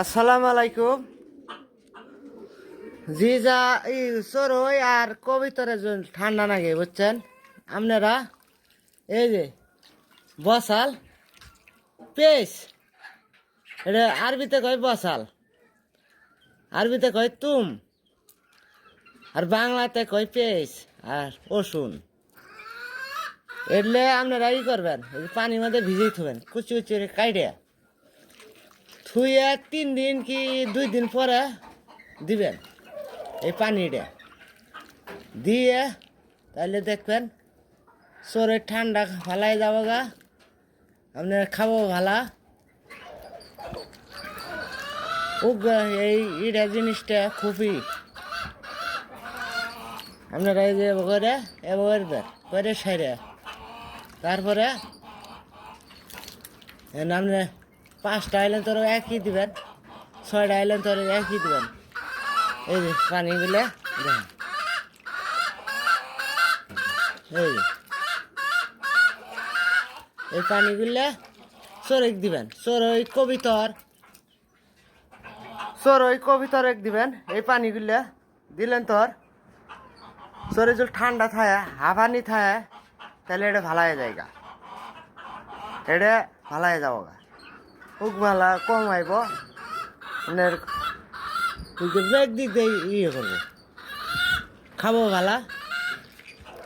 আসসালামু আলাইকুম। জি যা এই সরই আর কবিতরের জন্য ঠান্ডা লাগে বুঝছেন আপনারা। এই যে বসাল পেশ, এটা আরবিতে কয় বসাল, আরবিতে কয় তুম, আর বাংলাতে কয় পেশ আর ওষুন। এলে আপনারা ই করবেন, পানির মধ্যে ভিজেই থবেন, কুচি কুচি কাইটে থুয়ে 3 দিন কি 2 দিন পরে দিবেন এই পানিটা দিয়ে, তাহলে দেখবেন শরীর ঠান্ডা ভালাই যাবো গা, আপনার খাবো ভালা। এই ইটা জিনিসটা খুবই আপনারা এই যে করে করে সাইরে তারপরে আপনি 5টা আইলেন তোর একই দিবেন, 6টা আইলেন তোর একই দিবেন। এই যে পানিগুলো দেখেন, এই পানিগুলো চোরেক দিবেন, চোরই কবিতর এক দিবেন। এই পানিগুলো দিলেন তোর শরীর যদি ঠান্ডা থাকে, হাঁপানি থাকে, তাহলে এটা ভালো হয়ে যায় গা, এটা ভালো হয়ে যাবো গা, উক ভালা কম আইব। আপনার ব্যাগ দিক দিয়ে ইয়ে করবো, খাবো ভালা,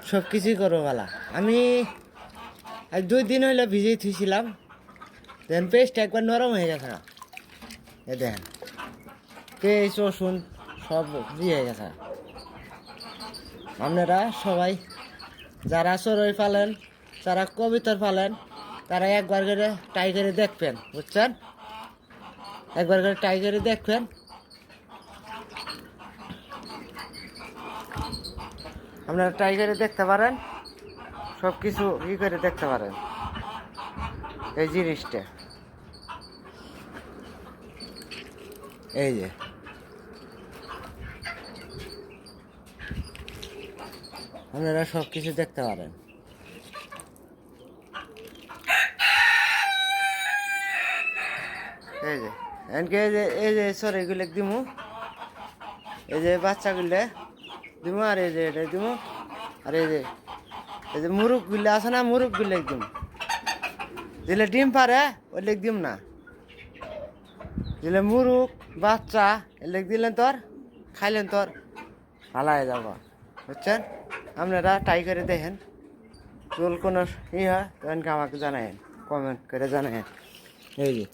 সব কিছুই করবো ভালা। আমি আজ 2 দিন হইলে ভিজিয়ে থুইছিলাম, দেখেন পেস্ট একবার নরম হয়ে গেছে। এ দেখেন পেস্ট রসুন সব দিয়ে গেছে। আপনারা সবাই যারা চড়ই পালেন, যারা কবিতর পালেন, তারা একবার করে ট্রাই করে দেখবেন বুঝছেন, একবার করে ট্রাই করে দেখবেন। আপনারা ট্রাই করে দেখতে পারেন, সব কিছু ই করে দেখতে পারেন এই জিনিসটা। এই যে আপনারা সব কিছু দেখতে পারেন। এই যে এনকে এই যে সরিগুলো দিমু, এই যে বাচ্চাগুলো দিমু, আর এই যে এটা দিমু, আর এই যে মুরগগুলো আছে না, মুরগগুলো দিম, যেগুলো ডিম পারে ওই লেগ দিম না, যেগুলো মুরগ বাচ্চা এলেক দিলেন তোর খাইলেন তোর ভালো হয়ে যাব বুঝছেন। আপনারা ট্রাই করে দেখেন, যদি কোনো ই হয় তখন আমাকে জানায়েন, কমেন্ট করে জানায়েন। এই যে